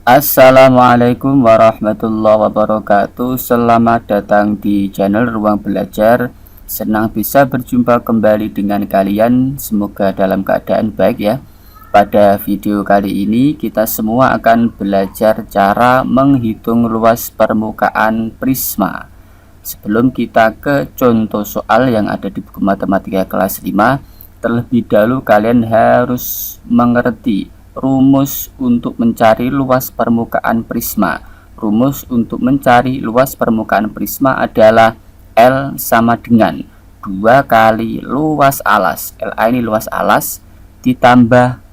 Assalamualaikum warahmatullahi wabarakatuh. Selamat datang di channel Ruang Belajar. Senang bisa berjumpa kembali dengan kalian. Semoga dalam keadaan baik ya. Pada video kali ini kita semua akan belajar cara menghitung luas permukaan prisma. Sebelum kita ke contoh soal yang ada di buku matematika kelas 5, terlebih dahulu kalian harus mengerti rumus untuk mencari luas permukaan prisma. Rumus untuk mencari luas permukaan prisma adalah L sama dengan 2 kali luas alas. LA ini luas alas ditambah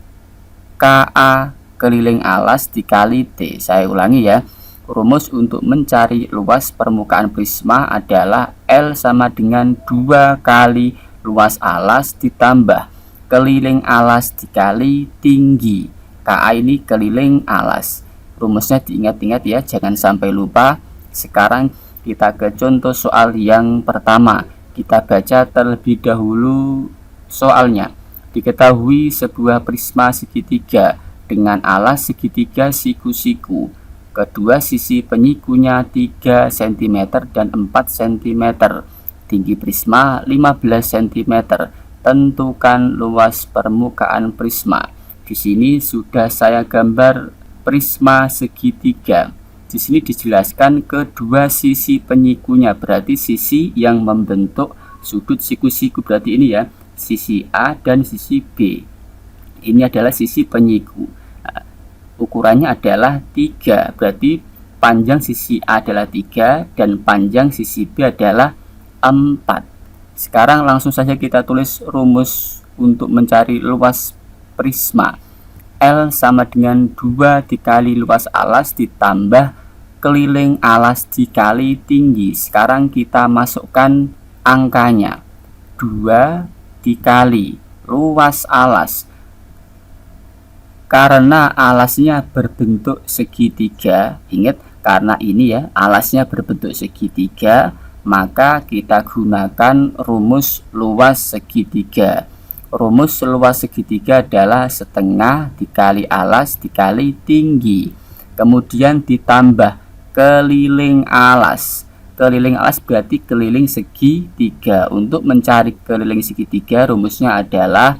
KA keliling alas dikali T. Saya ulangi ya. Rumus untuk mencari luas permukaan prisma adalah L sama dengan 2 kali luas alas ditambah keliling alas dikali tinggi. KA ini keliling alas. Rumusnya diingat-ingat ya, jangan sampai lupa. Sekarang kita ke contoh soal yang pertama. Kita baca terlebih dahulu soalnya. Diketahui sebuah prisma segitiga dengan alas segitiga siku-siku. Kedua sisi penyikunya 3 cm dan 4 cm. Tinggi prisma 15 cm. Tentukan luas permukaan prisma. Di sini sudah saya gambar prisma segitiga. Di sini dijelaskan kedua sisi penyikunya, berarti sisi yang membentuk sudut siku-siku, berarti ini ya, sisi A dan sisi B. Ini adalah sisi penyiku. Ukurannya adalah 3, berarti panjang sisi A adalah 3 dan panjang sisi B adalah 4. Sekarang langsung saja kita tulis rumus untuk mencari luas prisma. L sama dengan 2 dikali luas alas ditambah keliling alas dikali tinggi. Sekarang kita masukkan angkanya. 2 dikali luas alas. Karena alasnya berbentuk segitiga, ingat karena ini ya, alasnya berbentuk segitiga, maka kita gunakan rumus luas segitiga. Rumus luas segitiga adalah setengah dikali alas dikali tinggi. Kemudian ditambah keliling alas. Keliling alas berarti keliling segitiga. Untuk mencari keliling segitiga, rumusnya adalah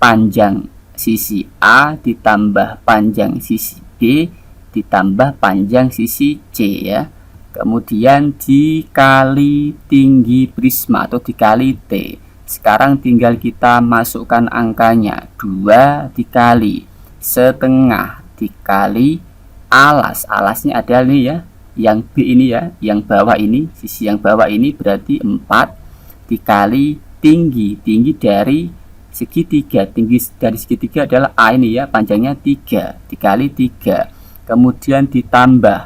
panjang sisi A ditambah panjang sisi B ditambah panjang sisi C ya. Kemudian dikali tinggi prisma atau dikali T. Sekarang tinggal kita masukkan angkanya. 2 dikali setengah dikali alas. Alasnya adalah ini ya, yang B ini ya, yang bawah ini, sisi yang bawah ini berarti 4 dikali tinggi. Tinggi dari segitiga, tinggi dari segitiga adalah A ini ya, panjangnya 3 dikali 3. Kemudian ditambah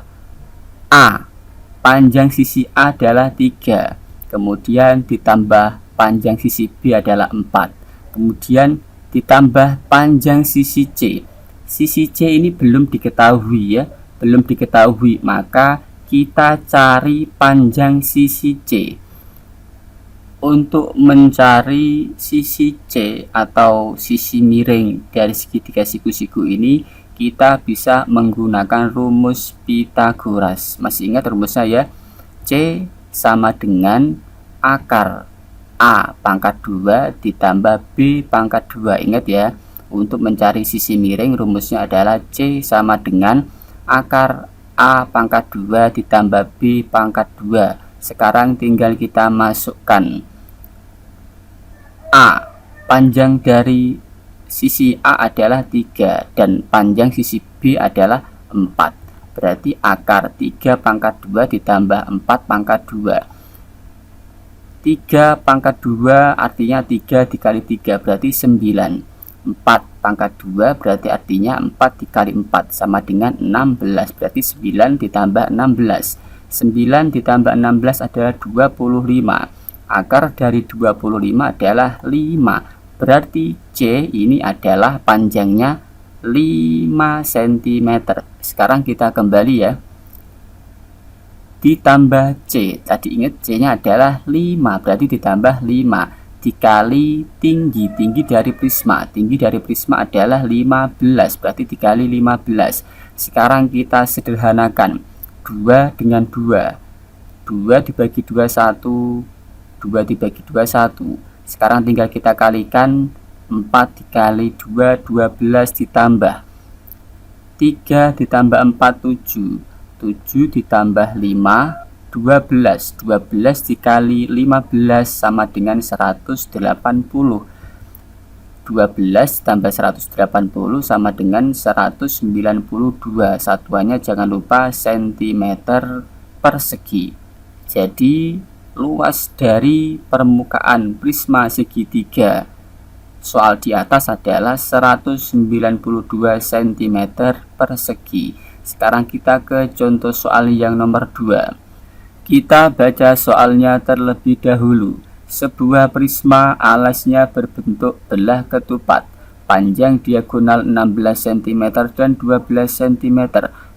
A, panjang sisi A adalah 3. Kemudian ditambah panjang sisi B adalah 4. Kemudian ditambah panjang sisi C. Sisi C ini belum diketahui ya, belum diketahui, maka kita cari panjang sisi C. Untuk mencari sisi C atau sisi miring dari segitiga siku-siku ini, kita bisa menggunakan rumus Pythagoras. Masih ingat rumusnya ya? C sama dengan akar A pangkat 2 ditambah B pangkat 2. Ingat ya, untuk mencari sisi miring rumusnya adalah C sama dengan akar A pangkat 2 ditambah B pangkat 2. Sekarang tinggal kita masukkan A. Panjang dari sisi A adalah 3 dan panjang sisi B adalah 4. Berarti akar 3 pangkat 2 ditambah 4 pangkat 2. 3 pangkat 2 artinya 3 dikali 3 berarti 9. 4 pangkat 2 berarti artinya 4 dikali 4 sama dengan 16. Berarti 9 ditambah 16. 9 ditambah 16 adalah 25. Akar dari 25 adalah 5. Berarti C ini adalah panjangnya 5 cm. Sekarang kita kembali ya. Ditambah C. Tadi ingat C nya adalah 5. Berarti ditambah 5. dikali tinggi dari prisma. Tinggi dari prisma adalah 15, berarti dikali 15. Sekarang kita sederhanakan 2 dengan 2. 2 dibagi 2 1, 2 dibagi 2 1. Sekarang tinggal kita kalikan 4 dikali 2 12 ditambah 3 ditambah 4 7. 7 ditambah 5 12. 12 dikali 15 sama dengan 180. 12 tambah 180 sama dengan 192. Satuannya jangan lupa cm persegi. Jadi luas dari permukaan prisma segitiga soal di atas adalah 192 cm persegi. Sekarang kita ke contoh soal yang nomor 2. Kita baca soalnya terlebih dahulu. Sebuah prisma alasnya berbentuk belah ketupat, panjang diagonal 16 cm dan 12 cm.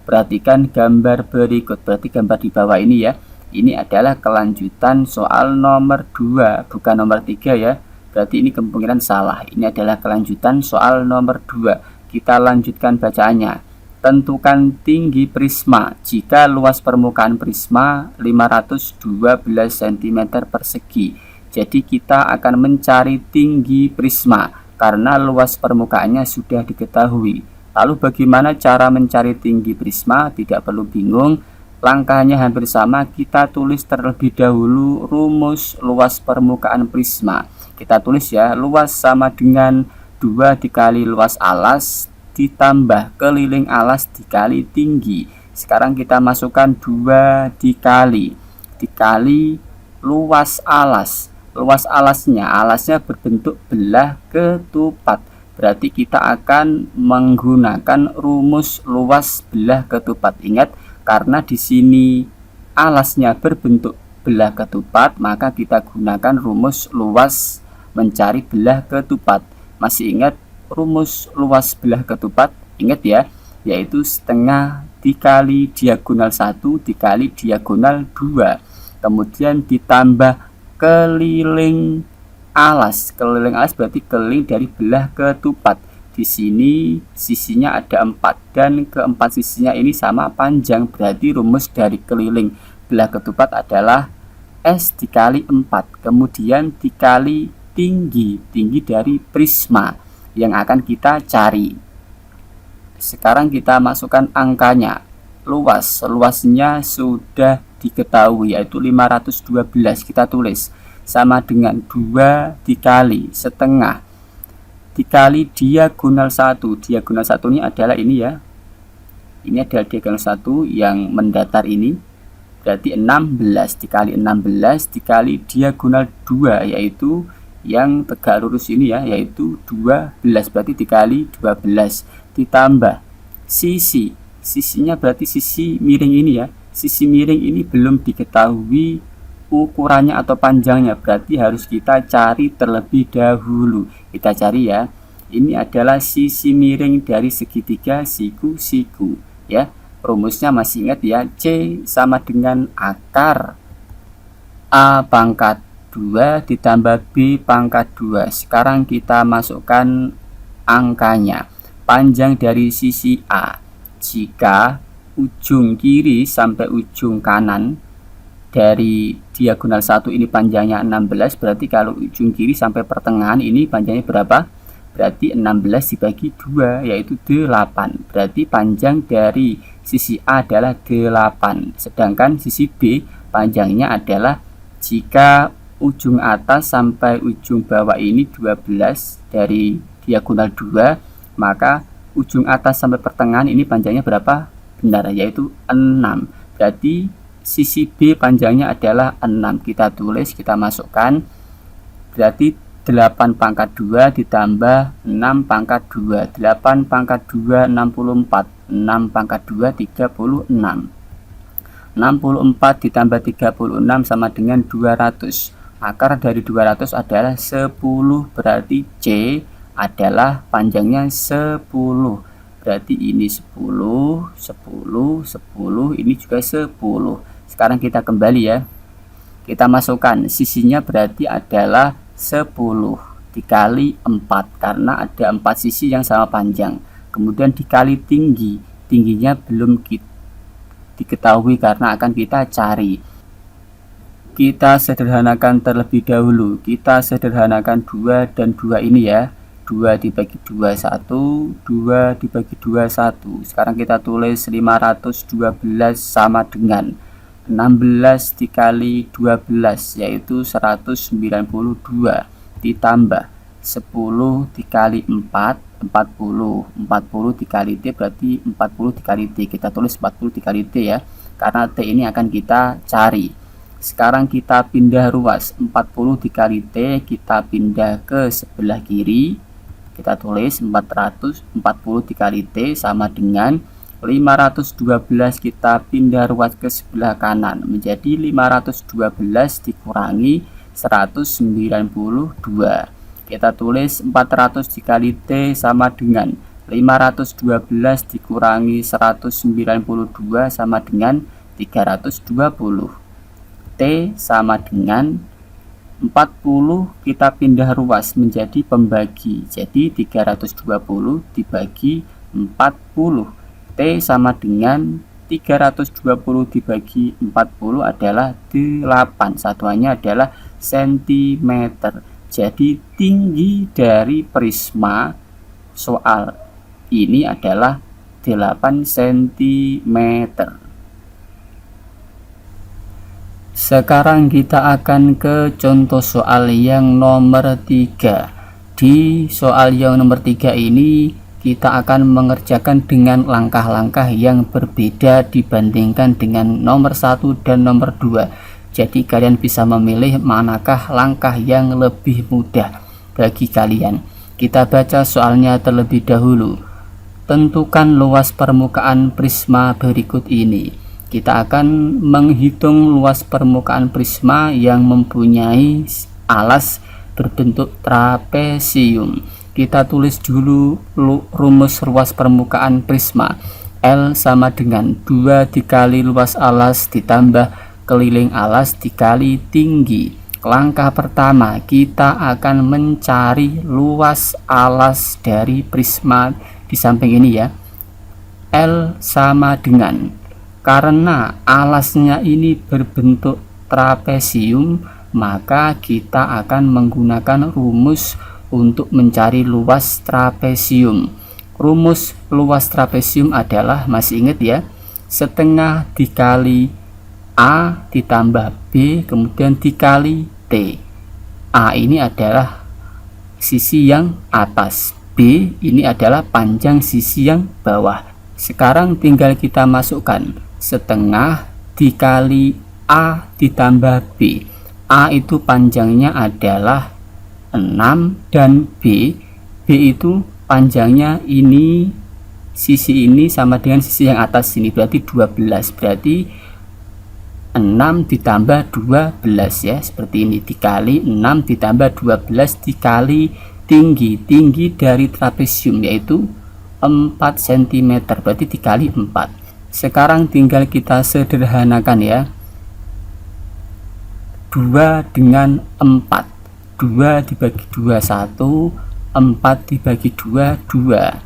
Perhatikan gambar berikut. Berarti gambar di bawah ini ya. Ini adalah kelanjutan soal nomor 2, bukan nomor 3 ya. Berarti ini kemungkinan salah. Ini adalah kelanjutan soal nomor 2. Kita lanjutkan bacaannya. Tentukan tinggi prisma jika luas permukaan prisma 512 cm persegi. Jadi kita akan mencari tinggi prisma karena luas permukaannya sudah diketahui. Lalu bagaimana cara mencari tinggi prisma? Tidak perlu bingung, langkahnya hampir sama. Kita tulis terlebih dahulu rumus luas permukaan prisma. Kita tulis ya, luas sama dengan 2 dikali luas alas ditambah keliling alas dikali tinggi. Sekarang kita masukkan 2 dikali luas alas. Luas alasnya berbentuk belah ketupat. Berarti kita akan menggunakan rumus luas belah ketupat. Ingat, karena di sini alasnya berbentuk belah ketupat, maka kita gunakan rumus luas mencari belah ketupat. Masih ingat rumus luas belah ketupat? Ingat ya, yaitu setengah dikali diagonal 1 dikali diagonal 2, kemudian ditambah keliling alas. Keliling alas berarti keliling dari belah ketupat. Di sini sisinya ada 4 dan keempat sisinya ini sama panjang, berarti rumus dari keliling belah ketupat adalah S dikali 4, kemudian dikali tinggi dari prisma yang akan kita cari. Sekarang kita masukkan angkanya. Luasnya sudah diketahui, yaitu 512. Kita tulis sama dengan 2 dikali setengah dikali diagonal 1. Diagonal 1 ini adalah ini ya. Ini adalah diagonal 1 yang mendatar ini. Berarti 16 dikali 16 dikali diagonal 2, yaitu yang tegak lurus ini ya, yaitu 12, berarti dikali 12 ditambah sisinya berarti sisi miring ini ya. Sisi miring ini belum diketahui ukurannya atau panjangnya, berarti harus kita cari terlebih dahulu. Kita cari ya. Ini adalah sisi miring dari segitiga siku-siku ya. Rumusnya masih ingat ya, C sama dengan akar A pangkat 2 ditambah B pangkat 2. Sekarang kita masukkan angkanya. Panjang dari sisi A, jika ujung kiri sampai ujung kanan dari diagonal 1 ini panjangnya 16, berarti kalau ujung kiri sampai pertengahan ini panjangnya berapa? Berarti 16 dibagi 2, yaitu 8. Berarti panjang dari sisi A adalah 8. Sedangkan sisi B panjangnya adalah, jika ujung atas sampai ujung bawah ini 12 dari diagonal 2, maka ujung atas sampai pertengahan ini panjangnya berapa? Benar, yaitu 6. Berarti sisi B panjangnya adalah 6. Kita tulis, kita masukkan. Berarti 8 pangkat 2 ditambah 6 pangkat 2. 8 pangkat 2 64. 6 pangkat 2 36. 64 ditambah 36 sama dengan 200. Akar dari 200 adalah 10, berarti C adalah panjangnya 10. Berarti ini 10, 10, 10, ini juga 10. Sekarang kita kembali ya. Kita masukkan sisinya berarti adalah 10 dikali 4 karena ada 4 sisi yang sama panjang. Kemudian dikali tinggi, tingginya belum diketahui karena akan kita cari. Kita sederhanakan terlebih dahulu. Kita sederhanakan 2 dan 2 ini ya. 2 dibagi 2 1, 2 dibagi 2 1. Sekarang kita tulis 512 sama dengan 16 dikali 12 yaitu 192 ditambah 10 dikali 4 40. 40 dikali T berarti 40 dikali T. Kita tulis 40 dikali T ya, karena T ini akan kita cari. Sekarang kita pindah ruas, 40 dikali T kita pindah ke sebelah kiri. Kita tulis 440 dikali T sama dengan 512 kita pindah ruas ke sebelah kanan menjadi 512 dikurangi 192. Kita tulis 400 dikali T sama dengan 512 dikurangi 192 sama dengan 320. T sama dengan 40 kita pindah ruas menjadi pembagi, jadi 320 dibagi 40. T sama dengan 320 dibagi 40 adalah 8. Satuannya adalah cm. Jadi tinggi dari prisma soal ini adalah 8 cm. Sekarang kita akan ke contoh soal yang nomor 3. Di soal yang nomor 3 ini kita akan mengerjakan dengan langkah-langkah yang berbeda dibandingkan dengan nomor 1 dan nomor 2. Jadi kalian bisa memilih manakah langkah yang lebih mudah bagi kalian. Kita baca soalnya terlebih dahulu. Tentukan luas permukaan prisma berikut ini. Kita akan menghitung luas permukaan prisma yang mempunyai alas berbentuk trapesium. Kita tulis dulu rumus luas permukaan prisma. L sama dengan 2 dikali luas alas ditambah keliling alas dikali tinggi. Langkah pertama, kita akan mencari luas alas dari prisma di samping ini ya. L sama dengan, karena alasnya ini berbentuk trapesium, maka kita akan menggunakan rumus untuk mencari luas trapesium. Rumus luas trapesium adalah, masih ingat ya, setengah dikali A ditambah B kemudian dikali T. A ini adalah sisi yang atas, B ini adalah panjang sisi yang bawah. Sekarang tinggal kita masukkan setengah dikali A ditambah B. A itu panjangnya adalah 6 dan B itu panjangnya ini, sisi ini sama dengan sisi yang atas ini berarti 12. Berarti 6 ditambah 12 ya, seperti ini, dikali 6 ditambah 12 dikali tinggi dari trapesium yaitu 4 cm, berarti dikali 4. Sekarang tinggal kita sederhanakan ya. 2 dengan 4. 2 dibagi 2 1, 4 dibagi 2 2.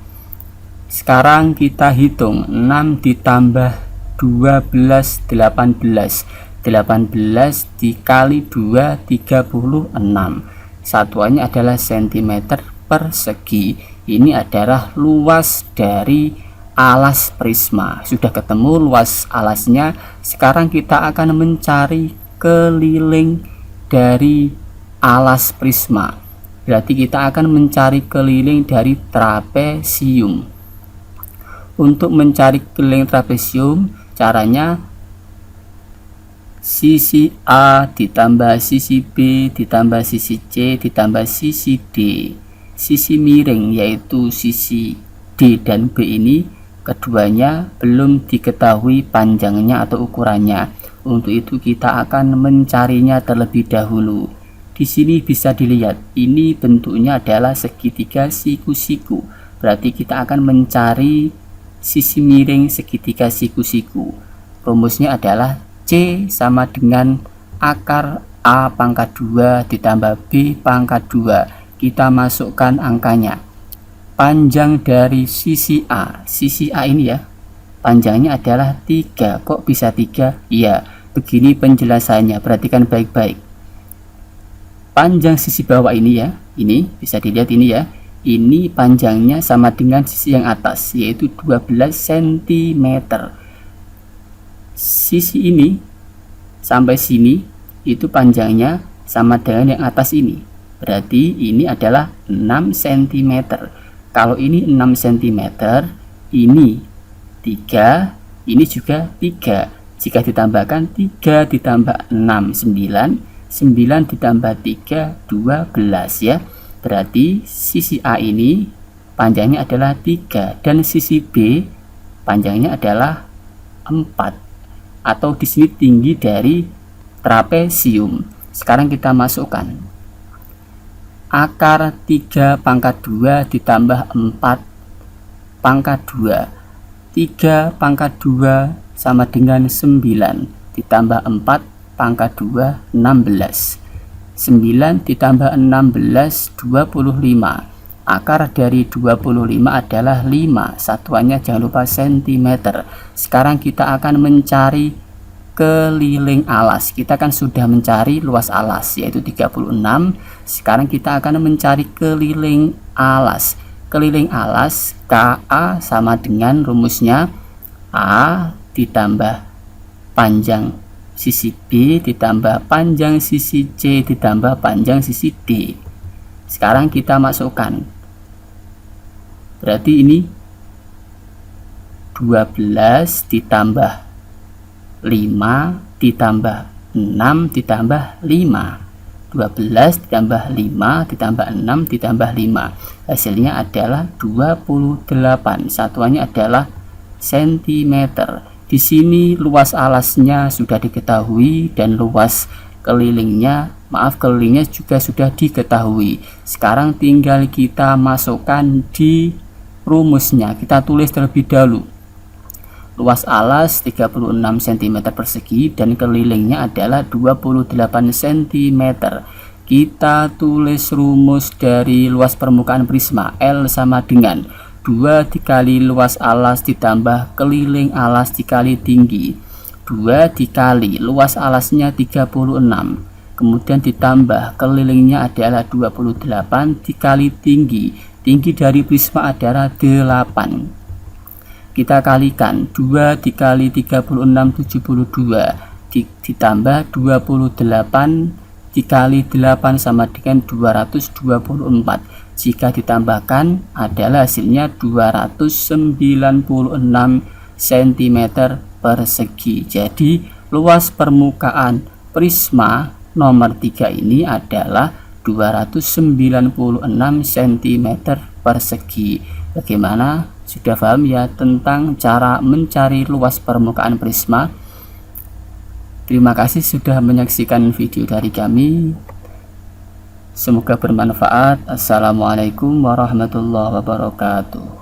Sekarang kita hitung 6 ditambah 12 18. 18 dikali 2 36. Satuannya adalah cm persegi. Ini adalah luas dari alas prisma. Sudah ketemu luas alasnya. Sekarang kita akan mencari keliling dari alas prisma. Berarti kita akan mencari keliling dari trapesium. Untuk mencari keliling trapesium, caranya sisi A ditambah sisi B ditambah sisi C ditambah sisi D. Sisi miring yaitu sisi D dan B ini keduanya belum diketahui panjangnya atau ukurannya. Untuk itu kita akan mencarinya terlebih dahulu. Di sini bisa dilihat, ini bentuknya adalah segitiga siku-siku. Berarti kita akan mencari sisi miring segitiga siku-siku. Rumusnya adalah C sama dengan akar A pangkat 2 ditambah B pangkat 2. Kita masukkan angkanya. Panjang dari sisi A ini ya, panjangnya adalah 3. Kok bisa 3? Ya, begini penjelasannya, perhatikan baik-baik. Panjang sisi bawah ini ya, ini bisa dilihat ini ya, ini panjangnya sama dengan sisi yang atas, yaitu 12 cm. Sisi ini sampai sini itu panjangnya sama dengan yang atas ini, berarti ini adalah 6 cm. Kalau ini 6 cm, ini 3, ini juga 3. Jika ditambahkan 3 ditambah 6 9, 9 ditambah 3 12 ya. Berarti sisi A ini panjangnya adalah 3 dan sisi B panjangnya adalah 4, atau di sini tinggi dari trapesium. Sekarang kita masukkan akar 3 pangkat 2 ditambah 4 pangkat 2. 3 pangkat 2 sama dengan 9 ditambah 4 pangkat 2 16. 9 ditambah 16 25. Akar dari 25 adalah 5. Satuannya jangan lupa cm. Sekarang kita akan mencari keliling alas. Kita kan sudah mencari luas alas yaitu 36. Sekarang kita akan mencari keliling alas. Keliling alas KA sama dengan rumusnya A ditambah panjang sisi B ditambah panjang sisi C ditambah panjang sisi D. Sekarang kita masukkan, berarti ini 12 ditambah 5 ditambah 6 ditambah 5. 12 ditambah 5 ditambah 6 ditambah 5, hasilnya adalah 28. Satuannya adalah cm. Di sini luas alasnya sudah diketahui dan luas kelilingnya juga sudah diketahui. Sekarang tinggal kita masukkan di rumusnya. Kita tulis terlebih dahulu. Luas alas 36 cm persegi dan kelilingnya adalah 28 cm. Kita tulis rumus dari luas permukaan prisma. L sama dengan 2 dikali luas alas ditambah keliling alas dikali tinggi. 2 dikali luas alasnya 36, kemudian ditambah kelilingnya adalah 28 dikali tinggi. Tinggi dari prisma adalah 8. Kita kalikan 2 dikali 36 72 ditambah 28 dikali 8 sama dengan 224. Jika ditambahkan adalah hasilnya 296 cm persegi. Jadi luas permukaan prisma nomor 3 ini adalah 296 cm persegi. Bagaimana? Sudah paham ya tentang cara mencari luas permukaan prisma? Terima kasih sudah menyaksikan video dari kami. Semoga bermanfaat. Assalamualaikum warahmatullahi wabarakatuh.